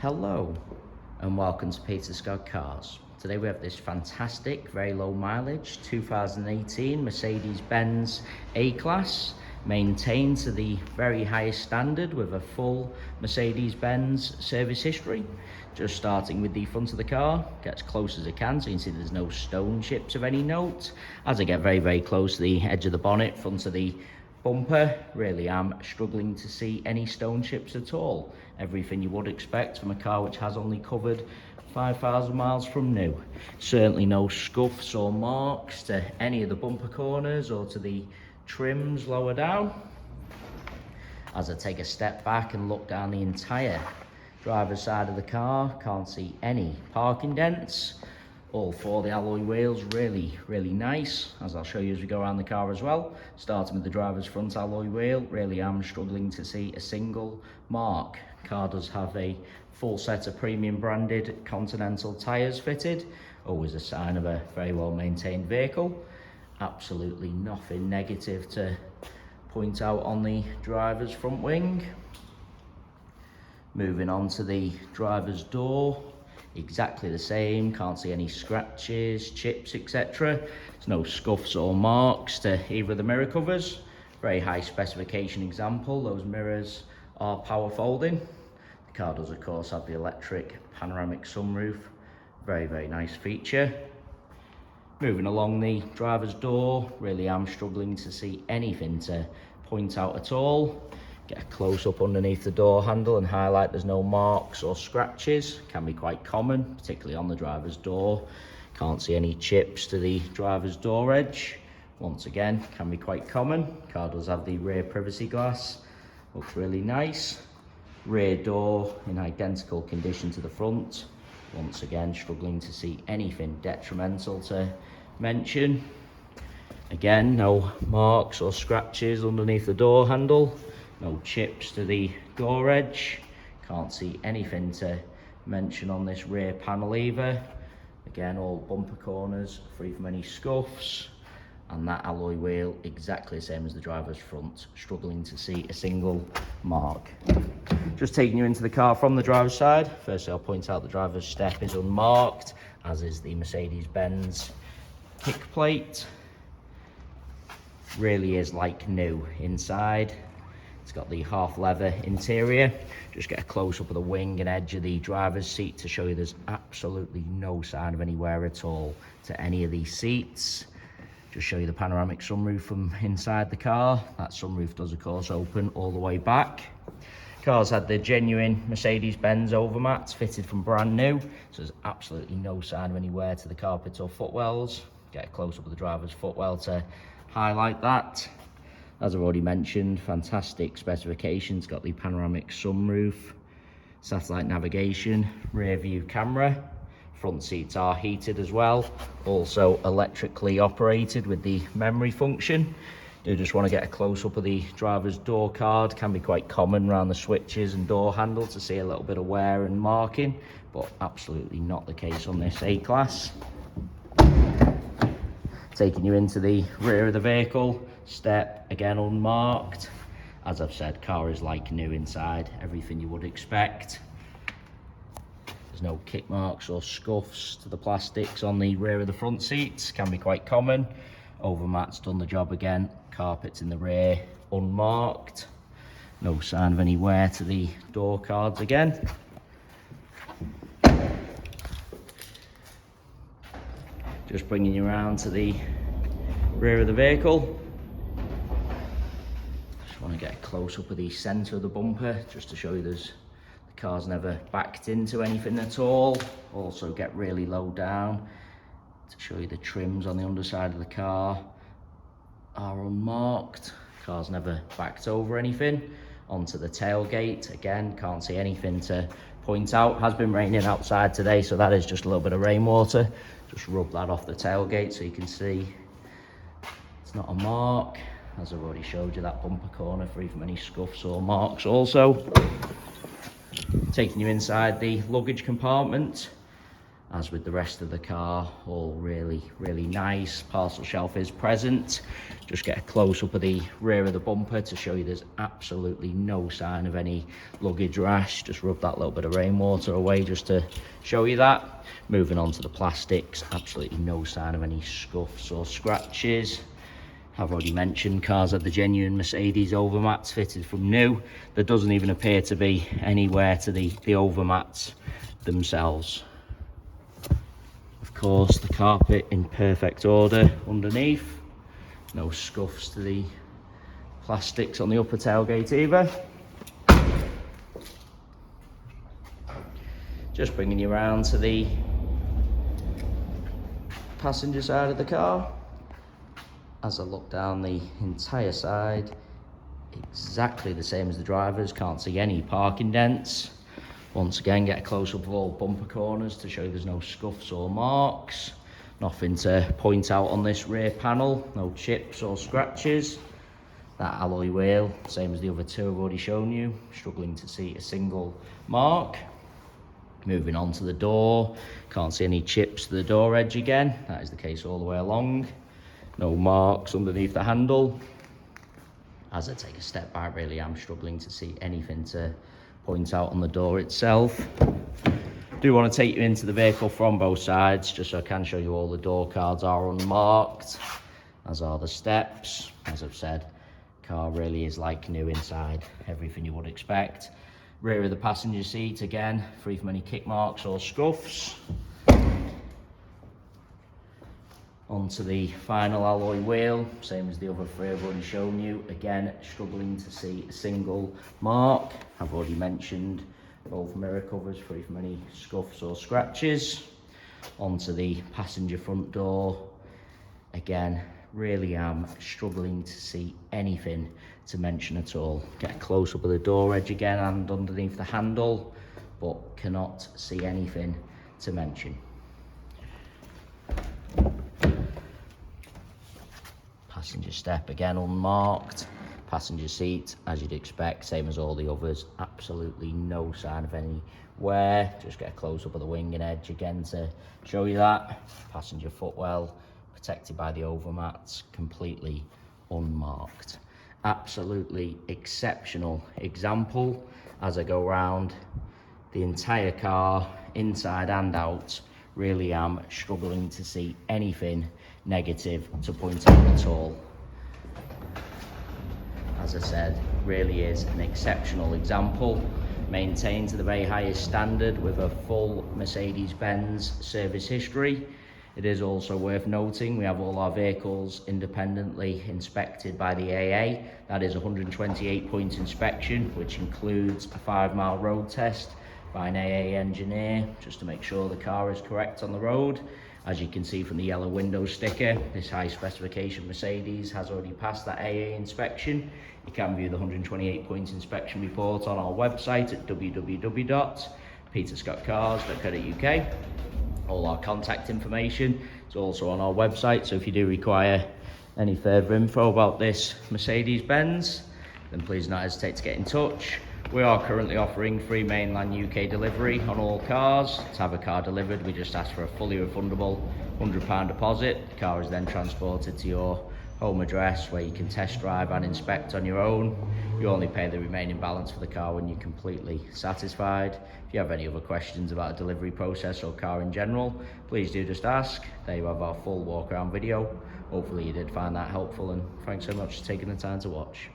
Hello and welcome to Peter Scott Cars. Today we have this fantastic, very low mileage 2018 Mercedes-Benz A-Class, maintained to the very highest standard with a full Mercedes-Benz service history. Just starting with the front of the car, get as close as I can so you can see there's no stone chips of any note. As I get very close to the edge of the bonnet, front of the bumper, really am struggling to see any stone chips at all. Everything you would expect from a car which has only covered 5,000 miles from new. Certainly no scuffs or marks to any of the bumper corners or to the trims lower down. As I take a step back and look down the entire driver's side of the car, can't see any parking dents. All four of the alloy wheels really nice, as I'll show you as we go around the car as well. Starting with the driver's front alloy wheel, really am struggling to see a single mark. Car does have a full set of premium branded Continental tyres fitted, always a sign of a very well maintained vehicle. Absolutely nothing negative to point out on the driver's front wing. Moving on to the driver's door, exactly the same, can't see any scratches, chips, etc. There's no scuffs or marks to either of the mirror covers. Very high specification example, those mirrors are power folding. The car does of course have the electric panoramic sunroof, very nice feature. Moving along the driver's door, really am struggling to see anything to point out at all. Get a close up underneath the door handle and highlight there's no marks or scratches. Can be quite common, particularly on the driver's door. Can't see any chips to the driver's door edge. Once again, can be quite common. Car does have the rear privacy glass, looks really nice. Rear door in identical condition to the front. Once again, struggling to see anything detrimental to mention. Again, no marks or scratches underneath the door handle. No chips to the door edge. Can't see anything to mention on this rear panel either. Again, all bumper corners free from any scuffs. And that alloy wheel exactly the same as the driver's front. Struggling to see a single mark. Just taking you into the car from the driver's side. Firstly, I'll point out the driver's step is unmarked, as is the Mercedes-Benz kick plate. Really is like new inside. It's got the half leather interior. Just get a close up of the wing and edge of the driver's seat to show you there's absolutely no sign of any wear at all to any of these seats. Just show you the panoramic sunroof from inside the car. That sunroof does of course open all the way back. Car's had the genuine Mercedes-Benz overmats fitted from brand new, so there's absolutely no sign of any wear to the carpet or footwells. Get a close up of the driver's footwell to highlight that. As I've already mentioned, fantastic specifications. Got the panoramic sunroof, satellite navigation, rear view camera. Front seats are heated as well. Also electrically operated with the memory function. Do just want to get a close up of the driver's door card. Can be quite common around the switches and door handle to see a little bit of wear and marking, but absolutely not the case on this A-Class. Taking you into the rear of the vehicle, step again unmarked. As I've said, car is like new inside, everything you would expect. There's no kick marks or scuffs to the plastics on the rear of the front seats, can be quite common. Overmats done the job again, carpets in the rear unmarked. No sign of any wear to the door cards again. Just bringing you around to the rear of the vehicle. Just want to get a close up of the centre of the bumper just to show you the car's never backed into anything at all. Also get really low down to show you the trims on the underside of the car are unmarked. Car's never backed over anything. Onto the tailgate, again, can't see anything to point out. Has been raining outside today, so that is just a little bit of rainwater. Just rub that off the tailgate so you can see it's not a mark. As I've already showed you, that bumper corner free from any scuffs or marks also. Taking you inside the luggage compartment. As with the rest of the car, all really nice. Parcel shelf is present. Just get a close-up of the rear of the bumper to show you there's absolutely no sign of any luggage rash. Just rub that little bit of rainwater away just to show you that. Moving on to the plastics, absolutely no sign of any scuffs or scratches. I've already mentioned cars have the genuine Mercedes overmats fitted from new. There doesn't even appear to be anywhere to the overmats themselves. Of course, the carpet in perfect order underneath. No scuffs to the plastics on the upper tailgate either. Just bringing you around to the passenger side of the car. As I look down the entire side, exactly the same as the driver's. Can't see any parking dents. Once again, get a close-up of all bumper corners to show you there's no scuffs or marks. Nothing to point out on this rear panel. No chips or scratches. That alloy wheel, same as the other two I've already shown you. Struggling to see a single mark. Moving on to the door. Can't see any chips to the door edge again. That is the case all the way along. No marks underneath the handle. As I take a step back, really am struggling to see anything to point out on the door itself. Do want to take you into the vehicle from both sides, just so I can show you all the door cards are unmarked, as are the steps. As I've said, car really is like new inside, everything you would expect. Rear of the passenger seat, again, free from any kick marks or scuffs. Onto the final alloy wheel, same as the other three I've already shown you. Again, struggling to see a single mark. I've already mentioned both mirror covers, free from any scuffs or scratches. Onto the passenger front door. Again, really am struggling to see anything to mention at all. Get a close-up of the door edge again and underneath the handle, but cannot see anything to mention. Passenger step again unmarked. Passenger seat, as you'd expect, same as all the others. Absolutely no sign of any wear. Just get a close-up of the wing and edge again to show you that. Passenger footwell, protected by the overmats, completely unmarked. Absolutely exceptional example as I go around the entire car, inside and out. Really am struggling to see anything negative to point out at all. As I said, really is an exceptional example, maintained to the very highest standard with a full Mercedes-Benz service history. It is also worth noting we have all our vehicles independently inspected by the AA. That is a 128-point inspection, which includes a 5-mile road test by an AA engineer, just to make sure the car is correct on the road. As you can see from the yellow window sticker, this high specification Mercedes has already passed that AA inspection. You can view the 128-point inspection report on our website at www.peterscottcars.co.uk. All our contact information is also on our website, so if you do require any further info about this Mercedes-Benz, then please don't hesitate to get in touch. We are currently offering free mainland UK delivery on all cars. To have a car delivered, we just ask for a fully refundable £100 deposit. The car is then transported to your home address where you can test drive and inspect on your own. You only pay the remaining balance for the car when you're completely satisfied. If you have any other questions about the delivery process or car in general, please do just ask. There you have our full walk around video. Hopefully you did find that helpful, and thanks so much for taking the time to watch.